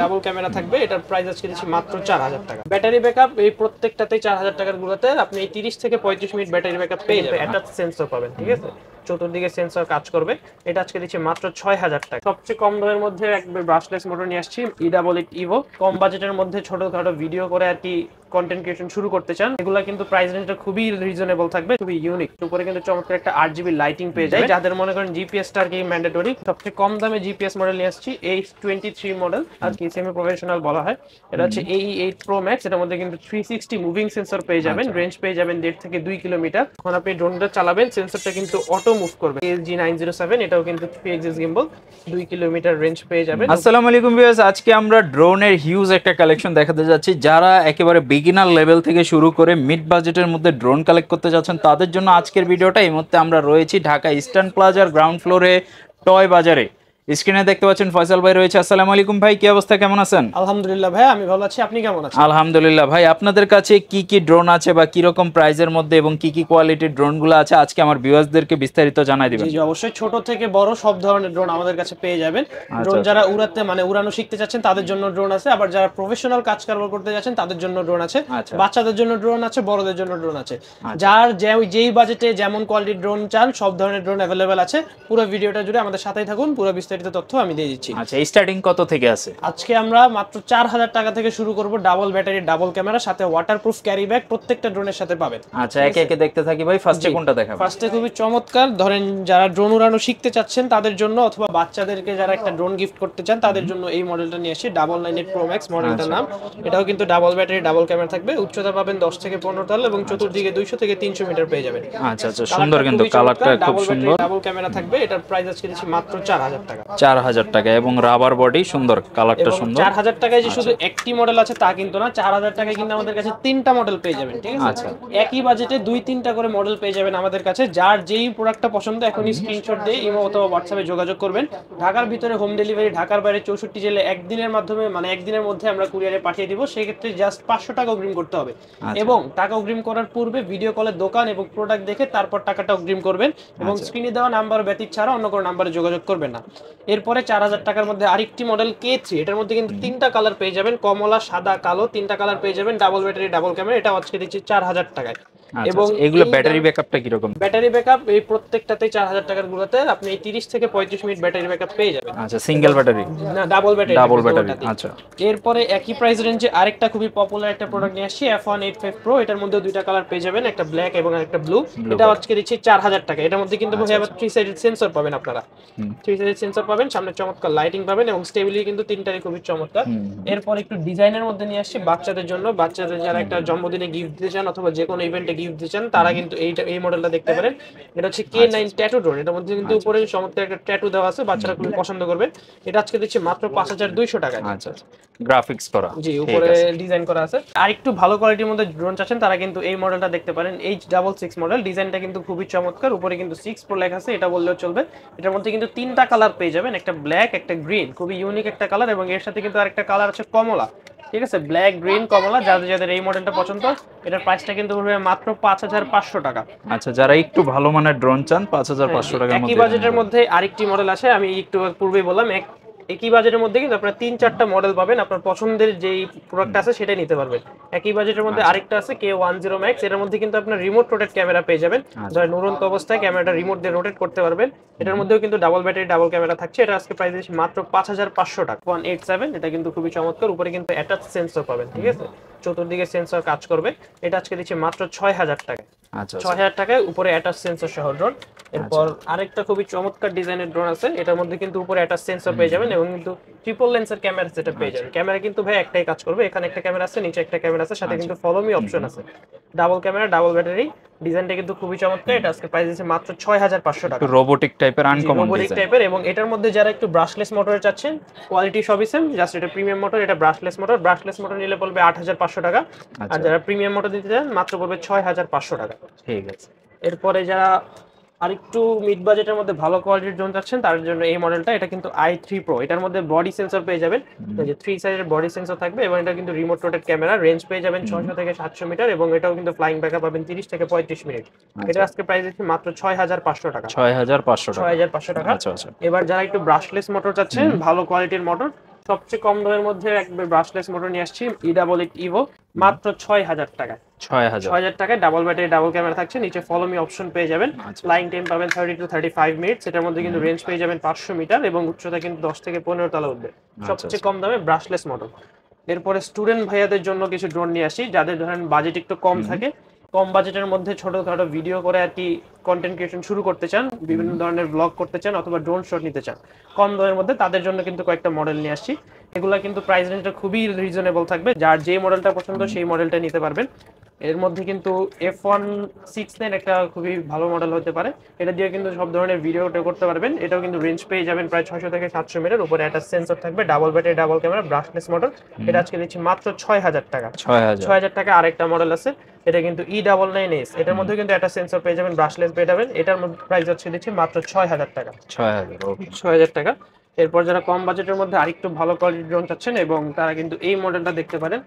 Double camera থাকবে, এটার price আজকে দিচ্ছি মাত্র 4000 টাকা। ব্যাটারি ব্যাকআপ এই প্রত্যেকটাতেই 4000 টাকার গুলোতে আপনি 30 থেকে 35 মিনিট ব্যাটারি ব্যাকআপ পেয়ে যাবেন। অ্যাটাচ সেন্সর পাবেন, ঠিক আছে, চতুর্দিকে সেন্সর কাজ করবে। এটা আজকে দিচ্ছি মাত্র 6000 টাকা। সবচেয়ে কম দামের মধ্যে একবার ব্রাশলেস মোটর নিয়ে আসছি, E88 ইভো। কম বাজেটের মধ্যে ছোটখাটো ভিডিও করে আর কি কন্টেন্ট ক্রিয়েশন শুরু করতে চান, এগুলো কিন্তু প্রাইস রেঞ্জটা খুবই রিজনেবল থাকবে, খুবই ইউনিক। উপরে কিন্তু চমৎকার একটা 8GB লাইটিং পেয়ে যায়। যাদের মনে করেন জিপিএসটা আর কি ম্যান্ডেটরি, সবচেয়ে কম দামে জিপিএস মডেল নিয়ে আসছি, H23 মডেল আর কি সেমি প্রফেশনাল বলা হয়। এটা হচ্ছে AE8 Pro Max। এটার মধ্যে কিন্তু 360 মুভিং সেন্সর পেয়ে যাবেন, রেঞ্জ পেয়ে যাবেন 1.5 থেকে 2 কিলোমিটার। যখন আপনি ড্রোনটা চালাবেন সেন্সরটা কিন্তু অটো মুভ করবে। ASG907, এটাও কিন্তু 3 axis gimbal, 2 কিলোমিটার রেঞ্জ পেয়ে যাবেন। আসসালামু আলাইকুম ভিউয়ার্স, আজকে আমরা ড্রোনের হিউজ একটা কালেকশন দেখাতে যাচ্ছি। যারা একেবারে বিগিনার লেভেল থেকে শুরু করে মিড বাজেটের মধ্যে ড্রোন কালেক্ট করতে যাচ্ছেন তাদের জন্য আজকের ভিডিওটা। এই মুহূর্তে আমরা রয়েছি ঢাকা ইস্টার্ন প্লাজার গ্রাউন্ড ফ্লোরে টয় বাজারে। স্ক্রিনে দেখতে পাচ্ছেন ফয়সাল ভাই রয়েছে। আসসালামু আলাইকুম ভাই, কি অবস্থা, কেমন আছেন? আলহামদুলিল্লাহ ভাই, আমি ভালো আছি, আপনি কেমন আছেন? আলহামদুলিল্লাহ ভাই। আপনাদের কাছে কি কি ড্রোন আছে বা কি রকম প্রাইজের মধ্যে এবং কি কি কোয়ালিটির ড্রোনগুলো আছে আজকে আমার ভিউয়ার্সদেরকে বিস্তারিত জানাই দিবেন। জি অবশ্যই, ছোট থেকে বড় সব ধরনের ড্রোন আমাদের কাছে পেয়ে যাবেন। ড্রোন যারা উড়াতে উড়ানো শিখতে চাচ্ছেন তাদের জন্য ড্রোন আছে, আবার যারা প্রফেশনাল কাজ কারবার করতে যাচ্ছেন তাদের জন্য ড্রোন আছে, বাচ্চাদের জন্য ড্রোন আছে, বড়দের জন্য ড্রোন আছে। যার যেই বাজেটে যেমন কোয়ালিটির ড্রোন চান সব ধরনের ড্রোন অ্যাভেলেবেল আছে। পুরো ভিডিওটা জুড়ে আমাদের সাথেই থাকুন, পুরো বিস্তারিত তথ্য আমি দিয়ে দিচ্ছি। আচ্ছা, স্টার্টিং কত থেকে আছে? আজকে আমরা মাত্র 4000 টাকা থেকে শুরু করব। ডাবল ব্যাটারি, ডাবল ক্যামেরা, সাথে ওয়াটারপ্রুফ ক্যারি ব্যাগ প্রত্যেকটা ড্রোনের সাথে পাবেন। আচ্ছা, একে একে দেখতে থাকি ভাই। ফার্স্টে কোনটা দেখাবো? ফার্স্টে খুবই চমৎকার, ধরেন যারা ড্রোন উড়ানো শিখতে চাচ্ছেন তাদের জন্য, অথবা বাচ্চাদেরকে যারা একটা ড্রোন গিফট করতে চান তাদের জন্য এই মডেলটা নিয়ে আসি। 998 Pro Max মডেলটার নাম। এটাও কিন্তু ডাবল ব্যাটারি, ডাবল ক্যামেরা থাকবে। উচ্চতা পাবেন 10 থেকে 15 তল এবং চতুর্দিকে 200 থেকে 300 মিটার পেয়ে যাবেন। আচ্ছা আচ্ছা, সুন্দর, কিন্তু কালারটা খুব সুন্দর। ডাবল ক্যামেরা থাকবে, এটার প্রাইস আজকে দিচ্ছি মাত্র 4000 টাকা। 4000 টাকা এবং রাবার বডি, সুন্দর কালারটা সুন্দর। 4000 টাকায় যে শুধু একটি মডেল আছে তা কিন্তু না, 4000 টাকায় কিন্তু আমাদের কাছে 3টা মডেল পেয়ে যাবেন, ঠিক আছে। আচ্ছা, একই বাজেটে 2-3টা করে মডেল পেয়ে যাবেন আমাদের কাছে। যার যেই প্রোডাক্টটা পছন্দ এখনই স্ক্রিনশট দিয়ে ইমো অথবা হোয়াটসঅ্যাপে যোগাযোগ করবেন। ঢাকার ভিতরে হোম ডেলিভারি, ঢাকার বাইরে 64 জেলে একদিনের মাধ্যমে একদিনের মধ্যে আমরা কুরিয়ারে পাঠিয়ে দিব। সেই ক্ষেত্রে জাস্ট 500 টাকা অগ্রিম করতে হবে এবং টাকা অগ্রিম করার পূর্বে ভিডিও কলে দোকান এবং প্রোডাক্ট দেখে তারপর টাকাটা অগ্রিম করবেন এবং স্ক্রিনে দেওয়া নাম্বার ব্যতীত ছাড়া অন্য কোনো নাম্বারে যোগাযোগ করবেন না। এরপরে 4000 টাকার মধ্যে আরেকটি মডেল K3। এটার মধ্যে কিন্তু 3টা কালার পেয়ে যাবেন, কমলা, সাদা, কালো, 3টা কালার পেয়ে যাবেন। ডাবল ব্যাটারি, ডাবল ক্যামেরা, এটা আজকে দিচ্ছি 4000 টাকায়। এবং এগুলো ব্যাটারি ব্যাকআপটা কি রকম? ব্যাটারি ব্যাকআপ এই প্রত্যেকটাতেই 4000 টাকার গুলোতে আপনি 30 থেকে 35 মিনিট ব্যাটারি ব্যাকআপ পেয়ে যাবেন। আচ্ছা, সিঙ্গেল ব্যাটারি না, ডাবল ব্যাটারি, ডাবল ব্যাটারি। আচ্ছা, এরপরে একই প্রাইস রেঞ্জে আরেকটা খুবই পপুলার একটা প্রোডাক্ট নিয়ে আসছি, F185 Pro। এটার মধ্যে 2টা কালার পেয়ে যাবেন, একটা ব্ল্যাক এবং একটা ব্লু। এটা আজকে দিচ্ছি 4000 টাকা। এটার মধ্যে কিন্তু আবার 3 সাইডেড সেন্সর পাবেন আপনারা, 3 সাইডেড সেন্সর পাবেন, সামনে চমৎকার লাইটিং পাবেন এবং স্টেবিলিটি কিন্তু তিনটারই খুবই চমৎকার। এরপর একটু ডিজাইনের মধ্যে নিয়ে আসছি বাচ্চাদের জন্য। বাচ্চাদের যারা একটা জন্মদিনে গিফট দিতে চান অথবা যে কোনো ইভেন্টে গিফট দিতে চান তারা কিন্তু এই মডেলটা দেখতে পারেন। এটা হচ্ছে K9 ট্যাটু ড্রোন। এটার মধ্যে কিন্তু উপরে চমৎকার একটা ট্যাটু দেওয়া আছে, বাচ্চারা খুব পছন্দ করবে। এটা আজকে দিচ্ছি মাত্র 5200 টাকায়। আচ্ছা, গ্রাফিক্স করা, জি, উপরে ডিজাইন করা আছে। আর একটু ভালো কোয়ালিটির মধ্যে ড্রোন চাচ্ছেন তারা কিন্তু এই মডেলটা দেখতে পারেন, H66 মডেল। ডিজাইনটা কিন্তু খুবই চমৎকার, উপরে কিন্তু 6 Pro লেখা আছে, এটা বললেও চলবে। এটার মধ্যে কিন্তু 3টা কালার পেয়ে যাবেন, একটা ব্ল্যাক, একটা গ্রিন, খুবই ইউনিক একটা কালার, এবং এর সাথে কিন্তু আরেকটা কালার আছে কমলা, ঠিক আছে। ব্ল্যাক, গ্রিন, কমলা, যাদের এই মডেলটা পছন্দ এটার প্রাইসটা কিন্তু পড়বে মাত্র 5500 টাকা। আচ্ছা, যারা একটু ভালো মানের ড্রোন চান 5500 টাকার মধ্যে। একই বাজেটের মধ্যে আরেকটি মডেল আছে, আমি একটু পূর্বেই বললাম, একই বাজেটের মধ্যে কিন্তু আপনারা 3-4টা মডেল পাবেন। আপনার পছন্দের যেই প্রোডাক্ট আছে সেটাই নিতে পারবেন। একই বাজেটের মধ্যে আরেকটা আছে K10 Max। এর মধ্যে কিন্তু আপনার রিমোট রোটেট ক্যামেরা পেয়ে যাবেন, ধরেন উড়ন্ত অবস্থায় ক্যামেরাটা রিমোট দিয়ে রোটেট করতে পারবেন। এটার মধ্যেও কিন্তু ডাবল ব্যাটারি, ডাবল ক্যামেরা থাকছে। এটা আজকে প্রাইস দিচ্ছি মাত্র 5500 টাকা। 187, এটা কিন্তু খুবই চমৎকার, উপরে কিন্তু অ্যাটাচ সেন্সর পাবেন, ঠিক আছে, চতুর্দিকে সেন্সর কাজ করবে। এটা আজকে দিচ্ছি মাত্র 6000 টাকায়। আচ্ছা, 6000 টাকায় উপরে অ্যাটাচ সেন্সর সহ ড্রোন। এরপর আরেকটা খুবই চমৎকার ডিজাইনের ড্রোন আছে, এটার মধ্যে কিন্তু উপরে অ্যাটাচ সেন্সর পেয়ে যাবেন এবং কিন্তু ট্রিপল লেন্সের ক্যামেরা সেটা পেয়ে যাবেন। ক্যামেরা কিন্তু ভাই একটাই কাজ করবে, এখানে একটা ক্যামেরা আছে, নিচে একটা ক্যামেরা আছে, সাথে কিন্তু ফলো মি অপশন আছে। ডাবল ক্যামেরা, ডাবল ব্যাটারি, ডিজাইনটা কিন্তু খুবই চমৎকার। এটা আজকে প্রাইস দিচ্ছে মাত্র 6500 টাকা। রোবোটিক টাইপের, আনকমন রোবোটিক টাইপের, এবং এটার মধ্যে যারা একটু ব্রাশলেস মোটর চাচ্ছেন, কোয়ালিটি সবই সেম, জাস্ট এটা প্রিমিয়াম মোটর, এটা ব্রাশলেস মোটর। ব্রাশলেস মোটর নিলে বলবে 8500 টাকা, আর যারা প্রিমিয়াম মোটর দিতে চান মাত্র বলবে 6500 টাকা। ঠিক আছে। এরপরে যারা আরেকটু মিড বাজেটের মধ্যে ভালো কোয়ালিটির ড্রোন চাচ্ছেন তার জন্য এই মডেলটা, এটা কিন্তু i3 Pro। এটার মধ্যে বডি সেন্সর পেয়ে যাবেন, যে 3 সাইডের বডি সেন্সর থাকবে, এবং এটা কিন্তু রিমোট রোটেট ক্যামেরা। রেঞ্জ পেয়ে যাবেন 600 থেকে 700 মিটার, এবং এটাও কিন্তু ফ্লাইং ব্যাকআপ পাবেন 30 থেকে 35 মিনিট। এটা আজকে প্রাইস দিচ্ছি মাত্র 6500 টাকা। 6500 টাকা। 6500 টাকা। আচ্ছা আচ্ছা। এবার যারা একটু ব্রাশলেস মোটর চাচ্ছেন, ভালো কোয়ালিটির মোটর, সবচেয়ে কম দামের মধ্যে একবার ব্রাশলেস মোটর নিয়ে আসছি E88 ইভো, মাত্র 6000 টাকা। 6000 টাকায় ডাবল ব্যাটারি ডাবল ক্যামেরা থাকছে, নিচে ফলো মি অপশন পেয়ে যাবেন, ফ্লাইং টাইম পাবেন 30 to 35 মিনিটস, এটার মধ্যে কিন্তু রেঞ্জ পেয়ে যাবেন 500 মিটার এবং উচ্চতা কিন্তু 10 থেকে 15 তলা উঠবে। সবচেয়ে কম দামে ব্রাশলেস মোটর। এরপরে স্টুডেন্ট ভাইয়াদের জন্য কিছু ড্রোন নিয়ে আসি, যাদের ধরেন বাজেট একটু কম থাকে, কম বাজেটের মধ্যে ছোটখাটো ভিডিও করে আর কি কন্টেন্ট ক্রিয়েশন শুরু করতে চান, বিভিন্ন ধরনের ব্লগ করতে চান অথবা ড্রোন শট নিতে চান কম দামের মধ্যে, তাদের জন্য কিন্তু কয়েকটা মডেল নিয়ে আসছি। এগুলা কিন্তু প্রাইস রেঞ্জটা খুবই রিজনেবল থাকবে, যার যে মডেলটা পছন্দ সেই মডেলটা নিতে পারবেন। এর মধ্যে কিন্তু F169 একটা খুবই ভালো মডেল হতে পারে, এটা দিয়ে কিন্তু সব ধরনের ভিডিও করতে পারবেন। এটাও কিন্তু রেঞ্জ পেয়ে যাবেন প্রায় 600 থেকে 700 মিটার, উপরে একটা সেন্সর থাকবে, double battery double camera, brushless motor. এটা আজকে দিচ্ছি মাত্র 6000 টাকা। 6000 টাকা। আরেকটা মডেল আছে, এটা কিন্তু E99S, এটার মধ্যে কিন্তু একটা সেন্সর পেয়ে যাবেন, ব্রাশলেস পেয়ে যাবেন। এটার মধ্যে প্রাইস আজকে দিচ্ছি মাত্র 6000 টাকা। 6000 টাকা। এরপর যারা কম বাজেটের মধ্যে আরেকটু ভালো কোয়ালিটির ড্রোন চাচ্ছেন এবং তারা কিন্তু এই মডেলটা দেখতে পারেন,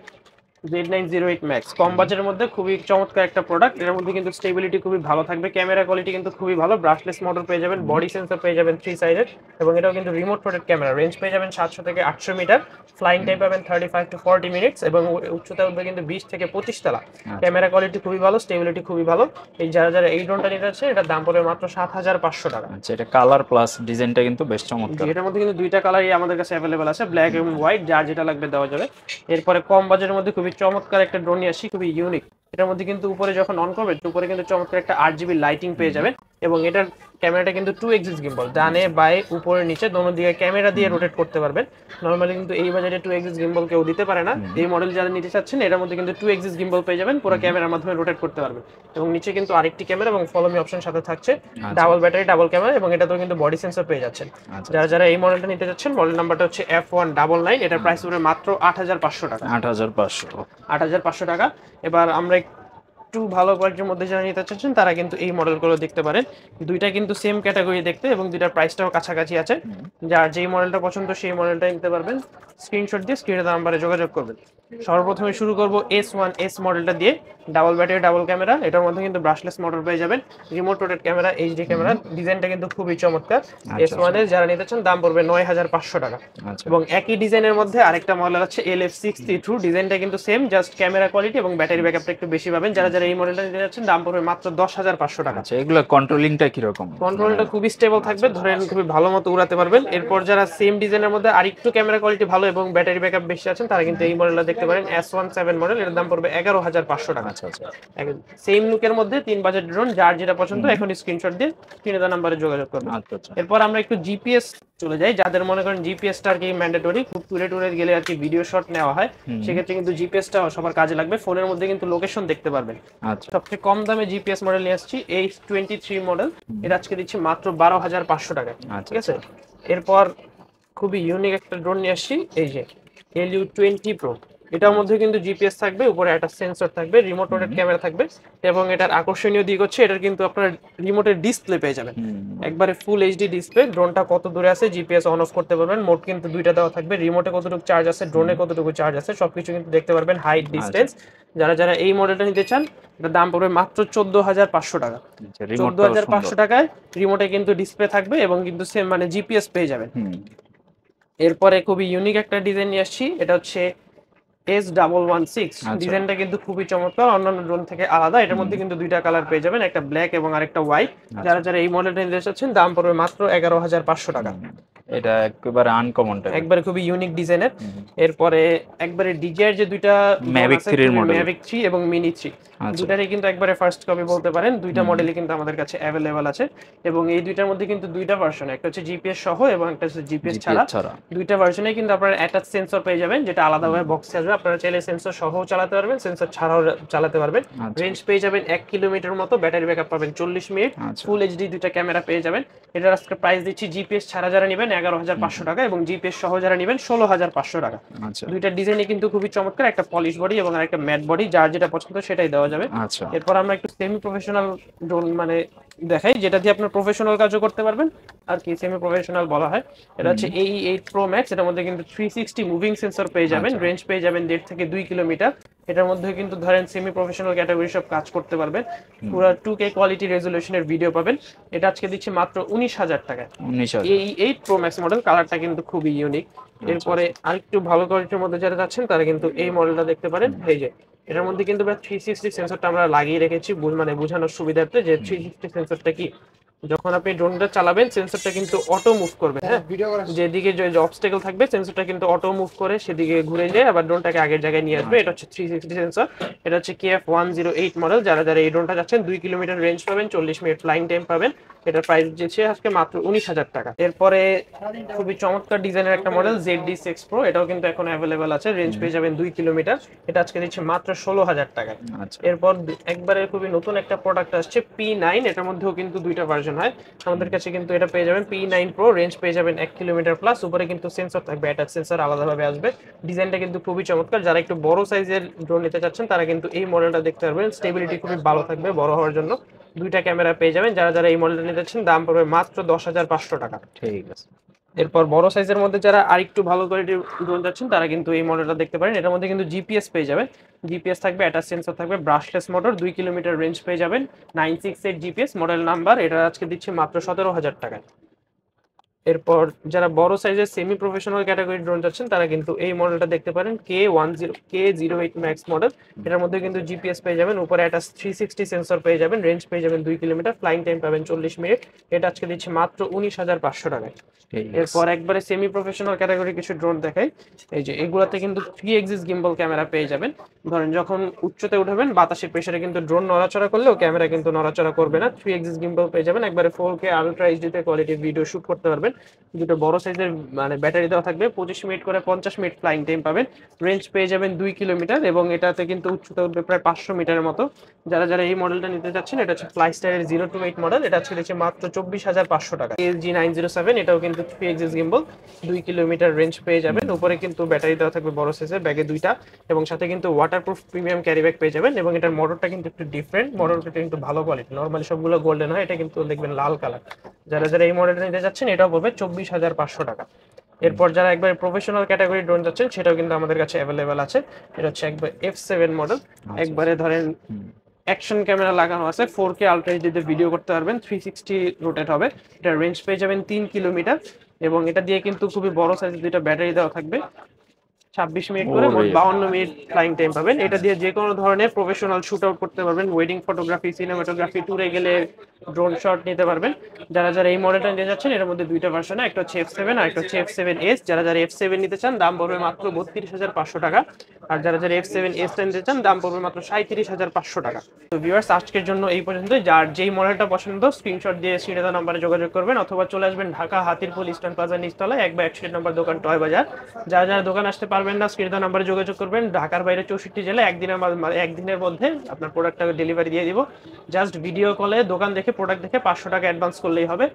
Z908 Max, কম বাজেটের মধ্যে খুবই চমৎকার একটা প্রোডাক্ট। এর মধ্যে কিন্তু স্টেবিলিটি খুবই ভালো থাকবে, ক্যামেরা কোয়ালিটি কিন্তু খুবই ভালো, ব্রাশলেস মোটর পেয়ে যাবেন, বডি সেন্সর পেয়ে যাবেন 3 সাইডের এবং এটাও কিন্তু রিমোট রোটেট ক্যামেরা। রেঞ্জ পেয়ে যাবেন 700 থেকে 800 মিটার, ফ্লাইং টাইম পাবেন 35 to 40 মিনিটস এবং উচ্চতা উঠবে কিন্তু 20 থেকে 25 তলা। ক্যামেরা কোয়ালিটি খুবই ভালো, স্টেবিলিটি খুবই ভালো। এই যারা এই ড্রোনটা নিতে যাচ্ছে, এটার দাম পড়বে মাত্র 7500 টাকা। আচ্ছা, এটা কালার প্লাস ডিজাইনটা কিন্তু বেশ চমৎকার। এটার মধ্যে কিন্তু দুইটা কালারই আমাদের কাছে অ্যাভেলেবল আছে, ব্ল্যাক এবং হোয়াইট, যার যেটা লাগবে দেওয়া যাবে। এরপরে কম বাজেটের মধ্যে খুবই চমৎকার একটা ড্রোন নিয়ে আসি, খুবই ইউনিক। এটার মধ্যে কিন্তু উপরে যখন অন করবেন, উপরে কিন্তু চমৎকার একটা 8GB লাইটিং পেয়ে যাবেন এবং এটার ক্যামেরাটা কিন্তু 2 এক্সিস গিম্বল, ডানে বায়ে উপরে নিচে দোনো দিকে ক্যামেরা দিয়ে রোটেট করতে পারবেন। নরমালি কিন্তু এই বাজেটে 2 এক্সিস গিম্বল কেউ দিতে পারে না। এই মডেল যারা নিতে চাচ্ছেন, এটার মধ্যে কিন্তু 2 এক্সিস গিম্বল পেয়ে যাবেন, পুরো ক্যামেরার মাধ্যমে রোটেট করতে পারবেন এবং নিচে কিন্তু আরেকটি ক্যামেরা এবং ফলো মি অপশন সাথে থাকছে, ডাবল ব্যাটারি ডাবল ক্যামেরা এবং এটাতেও কিন্তু বডি সেন্সর পেয়ে যাচ্ছেন। যারা এই মডেলটা নিতে যাচ্ছেন, মডেল নাম্বারটা হচ্ছে F199, এটার প্রাইস পড়বে মাত্র 8500 টাকা। 8500 টাকা। এবার আমরা একটু ভালো কোয়ালিটির মধ্যে যারা নিতে চাচ্ছেন, তারা কিন্তু এই মডেলগুলো দেখতে পারেন। দুইটা কিন্তু সেম ক্যাটাগরি দেখতে এবং দুইটার প্রাইসটাও কাছাকাছি আছে। যার যেই মডেলটা পছন্দ সেই মডেলটাই নিতে পারবেন। স্ক্রিনশট দিয়ে স্ক্রিনে নাম্বারে যোগাযোগ করবেন। সর্বপ্রথমে শুরু করব S1S মডেলটা দিয়ে, ডাবল ব্যাটারি ডাবল ক্যামেরা, এটার মধ্যে কিন্তু ব্রাশলেস মোটর পেয়ে যাবেন, remote rotate camera, HD camera, ডিজাইনটা কিন্তু খুবই চমৎকার। S1S যারা নিতে চান, দাম পড়বে 9500 টাকা। এবং একই ডিজাইনের মধ্যে আরেকটা মডেল আছে LF62, ডিজাইনটা কিন্তু সেম, জাস্ট ক্যামেরা কোয়ালিটি এবং ব্যাটারি ব্যাকআপটা একটু বেশি পাবেন। যারা এই মডেলটা নিতে যাচ্ছেন, দাম পড়বে মাত্র 10500 টাকা। আচ্ছা, এগুলো কন্ট্রোলিংটা কি রকম? কন্ট্রোলটা খুবই স্টেবল থাকবে, ধরেন খুবই ভালো মতো উড়াতে পারবেন। এরপর যারা সেম ডিজাইনের মধ্যে আরেকটু ক্যামেরা কোয়ালিটি ভালো এবং ব্যাটারি ব্যাকআপ বেশি আছেন, তারা কিন্তু এই মডেলটা দেখতে পারেন, S17 মডেল, এর দাম পড়বে 11500 টাকা। আচ্ছা, সেম লুকের মধ্যে 3 বাজেট ড্রোন, যার যেটা পছন্দ এখন স্ক্রিনশট দিয়ে স্ক্রিনে দেওয়া নম্বরে যোগাযোগ করবেন। এরপর আমরা একটু জিপিএস চলে যাই, যাদের মনে করেন জিপিএসটা আর কি ম্যান্ডেটরি, খুব ট্যুরে গেলে আর কি ভিডিও শট নেওয়া হয়, সেক্ষেত্রে কিন্তু জিপিএসটা সবার কাজে লাগবে। ফোনের মধ্যে কিন্তু লোকেশন দেখতে পারবেন। সবচেয়ে কম দামে জিপিএস মডেল নিয়ে আসছি, H23 মডেল, এটা আজকে দিচ্ছি মাত্র 12500 টাকা। ঠিক আছে। এরপর খুবই ইউনিক একটা ড্রোন নিয়ে আসছি, এই যে LU20 Pro, এটার মধ্যে কিন্তু জিপিএস থাকবে, উপরে একটা সেন্সর থাকবে, রিমোট রোটেট ক্যামেরা থাকবে এবং এটার আকর্ষণীয় দিক হচ্ছে এটার কিন্তু আপনার রিমোটের ডিসপ্লে পেয়ে যাবেন, একবারে ফুল HD ডিসপ্লে। ড্রোনটা কত দূরে আছে জিপিএস অন অফ করতে পারবেন, মোড কিন্তু দুইটা দেওয়া থাকবে, রিমোটে কতটুকু চার্জ আছে, ড্রোনে কতটুকু চার্জ আছে, সবকিছু কিন্তু দেখতে পারবেন, হাইট ডিসটেন্স। যারা এই মডেলটা নিতে চান, এটার দাম পড়বে মাত্র 14500 টাকা। 14500 টাকায় রিমোটে কিন্তু ডিসপ্লে থাকবে এবং কিন্তু সেম মানে জিপিএস পেয়ে যাবেন। এরপরে খুবই ইউনিক একটা ডিজাইন নিয়ে আসছি, এটা হচ্ছে S116, ডিজাইনটা কিন্তু খুবই চমৎকার, অন্যান্য ড্রোন থেকে আলাদা। এটার মধ্যে কিন্তু দুইটা কালার পেয়ে যাবেন, একটা ব্ল্যাক এবং আরেকটা হোয়াইট। যারা এই মডেলটা নিতে চাচ্ছেন, দাম পড়বে মাত্র 11500 টাকা। এটা একেবারে আনকমন টাইপ, একবারে খুবই ইউনিক ডিজাইনের। এরপরে একবারে DJI এর যে দুইটা Mavic 3 এর মডেল, Mavic 3 এবং Mini 3, দুইটারই কিন্তু একবারে ফার্স্ট কপি বলতে পারেন। দুইটা মডেলই কিন্তু আমাদের কাছে अवेलेबल আছে এবং এই দুইটার মধ্যে কিন্তু দুইটা ভার্সন, একটা হচ্ছে জিপিএস সহ এবং একটা হচ্ছে জিপিএস ছাড়া। দুইটা ভার্সনে কিন্তু আপনারা অ্যাটাচ সেন্সর পেয়ে যাবেন, যেটা আলাদাভাবে বক্সে আসবে। আপনারা চাইলে সেন্সর সহও চালাতে পারবেন, সেন্সর ছাড়াও চালাতে পারবেন। রেঞ্জ পেয়ে যাবেন 1 কিলোমিটার মতো, ব্যাটারি ব্যাকআপ পাবেন 40 মিনিট, ফুল HD দুইটা ক্যামেরা পেয়ে যাবেন। এটার আজকে প্রাইস দিচ্ছি জিপিএস ছাড়া যারা নেবেন 11500 টাকা এবং জিপিএস সহ যারা নেবেন 16500 টাকা। দুইটা ডিজাইনই কিন্তু খুবই চমৎকার, একটা পলিশ বডি এবং আরেকটা ম্যাট বডি, যার যেটা পছন্দ সেটাই দেওয়া যাবে। এরপর আমরা একটু সেমি প্রফেশনাল ড্রোন মানে দেখাই, যেটা দিয়ে আপনার প্রফেশনাল কাজও করতে পারবেন আর কি সেমি প্রফেশনাল বলা হয়। এটা হচ্ছে AE8 Pro Max, এটার মধ্যে কিন্তু 360 মুভিং সেন্সর পেয়ে যাবেন, রেঞ্জ পেয়ে যাবেন 1.5 থেকে 2 কিলোমিটার। এটার মধ্যে কিন্তু ধরেন সেমি প্রফেশনাল ক্যাটাগরি সব কাজ করতে পারবেন, পুরো 2K কোয়ালিটি রেজোলিউশনের ভিডিও পাবেন। এটা আজকে দিচ্ছি মাত্র 19,000 টাকায়। 19,000 AE8 Pro Max মডেল, কালারটা কিন্তু খুবই ইউনিক। এরপরে আরেকটু ভালো কোয়ালিটির মধ্যে যারা যাচ্ছেন তারা কিন্তু এই মডেলটা দেখতে পারেন। এই যে এটার মধ্যে কিন্তু 360 সেন্সরটা আমরা লাগিয়ে রেখেছি, মানে বোঝানোর সুবিধার্থে যে 360 সেন্সরটা কি। যখন আপনি ড্রোনটা চালাবেন সেন্সরটা কিন্তু অটো মুভ করবে, হ্যাঁ, যেদিকে যে অবস্টেকল থাকবে সেন্সরটা কিন্তু অটো মুভ করে সেদিকে ঘুরে যায়, আবার ড্রোনটাকে আগের জায়গায় নিয়ে আসবে। এটা হচ্ছে 360 সেন্সর। এটা হচ্ছে KF108 মডেল। যারা যারা এই ড্রোনটা যাচ্ছেন 2 কিলোমিটার রেঞ্জ পাবেন, 40 মিনিট ফ্লাইং টাইম পাবেন। এটার প্রাইস দিচ্ছে আজকে মাত্র 19,000 টাকা। এরপরে খুবই চমৎকার ডিজাইনের একটা মডেল ZD6 Pro, এটাও কিন্তু এখন অ্যাভেলেবেল আছে, রেঞ্জ পেয়ে যাবেন 2 কিলোমিটার। এটা আজকে দিচ্ছে মাত্র 16,000 টাকা। এরপর একবারে খুবই নতুন একটা প্রোডাক্ট আসছে P9, এটার মধ্যেও কিন্তু দুইটা ভার্সন হয় আমাদের কাছে, কিন্তু এটা পেয়ে যাবেন P9 Pro, রেঞ্জ পেয়ে যাবেন 1 কিলোমিটার প্লাস। উপরে কিন্তু সেন্সর থাকবে, অ্যাটাচ সেন্সর আলাদাভাবে আসবে। ডিজাইনটা কিন্তু খুবই চমৎকার। যারা একটু বড় সাইজের ড্রোন নিতে চাচ্ছেন তারা কিন্তু এই মডেলটা দেখতে পারবেন, স্টেবিলিটি খুবই ভালো থাকবে বড় হওয়ার জন্য। দুইটা ক্যামেরা পেয়ে যাবেন। যারা যারা এই মডেলটা নিতে চাচ্ছেন দাম পড়বে মাত্র 10,500 টাকা। ঠিক আছে। এরপর বড় সাইজের মধ্যে যারা আরেকটু ভালো কোয়ালিটির ড্রোন যাচ্ছেন তারা কিন্তু এই মডেলটা দেখতে পারেন। এটার মধ্যে কিন্তু জিপিএস পেয়ে যাবেন, জিপিএস থাকবে, অ্যাটাচ সেন্সর থাকবে, ব্রাশলেস মোটর, 2 কিলোমিটার রেঞ্জ পেয়ে যাবেন, 968 জিপিএস মডেল নাম্বার। এটা আজকে দিচ্ছে মাত্র 17,000 টাকায়। এরপর যারা বড় সাইজের সেমি প্রফেশনাল ক্যাটাগরি ড্রোন যাচ্ছেন তারা কিন্তু এই মডেলটা দেখতে পারেন, K08 Max মডেল। এটার মধ্যে কিন্তু জিপিএস পেয়ে যাবেন, উপরে একটা 360 সেন্সর পেয়ে যাবেন, রেঞ্জ পেয়ে যাবেন 2 কিলোমিটার, ফ্লাইং টাইম পাবেন 40 মিনিট। এটা আজকে দিচ্ছে মাত্র 19,500 টাকায়। এরপর একবারে সেমি প্রফেশনাল ক্যাটাগরি কিছু ড্রোন দেখাই। এই যে এগুলাতে কিন্তু 3 এক্সিস গিম্বল ক্যামেরা পেয়ে যাবেন। ধরেন যখন উচ্চতে উঠাবেন বাতাসের প্রেসারে কিন্তু ড্রোন নড়াচড়া করলেও ক্যামেরা কিন্তু নড়াচড়া করবে না। 3 এক্সিস গিম্বল পেয়ে যাবেন, একবারে 4K আলট্রা এইচডিতে কোয়ালিটির ভিডিও শুট করতে পারবেন। দুটো বড় সাইজের মানে ব্যাটারি দেওয়া থাকবে, 25 মিনিট করে 50 মিনিট ফ্লাইং টাইম পাবেন, রেঞ্জ পেয়ে যাবেন 2 কিলোমিটার এবং এটাতে কিন্তু উচ্চতা উঠবে প্রায় 500 মিটারের মতো। যারা যারা এই মডেলটা নিতে যাচ্ছেন, এটা হচ্ছে ফ্লাইস্টাইলের 028 মডেল। এটা হচ্ছে মাত্র 24,500 টাকা। LG907, এটাও কিন্তু 3 এক্সিস গিম্বল, 2 কিলোমিটার রেঞ্জ পেয়ে যাবেন। উপরে কিন্তু ব্যাটারি দেওয়া থাকবে বড় সাইজের, ব্যাগে দুইটা, এবং সাথে কিন্তু ওয়াটারপ্রুফ প্রিমিয়াম ক্যারি ব্যাগ পেয়ে যাবেন। এবং এটার মোটরটা কিন্তু একটু ডিফারেন্ট, মোটরটা কিন্তু ভালো কোয়ালিটি, নরমালি সবগুলো গোল্ডেন হয়, এটা কিন্তু দেখবেন লাল কালার। যারা যারা এই মডেলটা নিতে যাচ্ছেন এটাও পড়বে 24,500 টাকা। এরপর যারা একবার প্রফেশনাল ক্যাটাগরি ড্রোন যাচ্ছেন সেটাও কিন্তু আমাদের কাছে অ্যাভেলেবেল আছে। এটা হচ্ছে একবার F7 মডেল, একবারে ধরেন অ্যাকশন ক্যামেরা লাগানো আছে, 4K আলট্রা এইচডিতে ভিডিও করতে পারবেন, 360 রোটেট হবে। এটা রেঞ্জ পেয়ে যাবেন 3 কিলোমিটার এবং এটা দিয়ে কিন্তু খুবই বড় সাইজের দুইটা ব্যাটারি দেওয়া থাকবে, 26 মিনিট করে মোট 52 মিনিট ফ্লাইং টাইম পাবেন। এটা দিয়ে যে কোনো ধরনের প্রফেশনাল শুট আউট করতে পারবেন, ওয়েডিং ফটোগ্রাফি, সিনেমাটোগ্রাফি, ট্যুরে গেলে ড্রোন শট নিতে পারবেন। যারা যারা এই মডেলটা নিতে যাচ্ছেন এর মধ্যে দুইটা ভার্সন, একটা হচ্ছে F7 আর একটা হচ্ছে F7S। যারা যারা F7 নিতে চান দাম পড়বে মাত্র 32,500 টাকা, আর যারা যারা F7S নিতে চান দাম পড়বে মাত্র 37,500 টাকা। তো ভিউয়ার্স, আজকের জন্য এই পর্যন্ত। যার যেই মডেলটা পছন্দ স্ক্রিনশট দিয়ে স্ক্রিনে দেওয়া নম্বরে যোগাযোগ করবেন, অথবা চলে আসবেন ঢাকা হাতিরপুল ইস্টার্ন প্লাজা নিচতলায় 1 বা 1 নম্বর দোকান টয় বাজার। যারা যারা দোকান আসতে পারবেন না স্ক্রিনে দেওয়া নম্বরে যোগাযোগ করবেন। ঢাকার বাইরে 64 জেলায় একদিনের মধ্যে আপনার প্রোডাক্টটা ডেলিভারি দিয়ে দিব। জাস্ট ভিডিও কলে দোকান দেখে প্রোডাক্ট দেখে 500 টাকা অ্যাডভান্স করলেই হবে,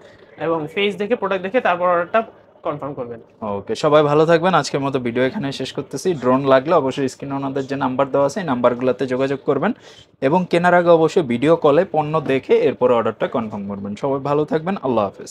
এবং ফেস দেখে প্রোডাক্ট দেখে তারপর অর্ডারটা কনফার্ম করবেন। ওকে, সবাই ভালো থাকবেন। আজকের মতো ভিডিও এখানে শেষ করতেছি। ড্রোন লাগলে অবশ্যই স্ক্রিনে ওনাদের যে নাম্বার দেওয়া আছে এই নাম্বারগুলোতে যোগাযোগ করবেন, এবং কেনার আগে অবশ্যই ভিডিও কলে পণ্য দেখে এরপর অর্ডারটা কনফার্ম করবেন। সবাই ভালো থাকবেন, আল্লাহ হাফেজ।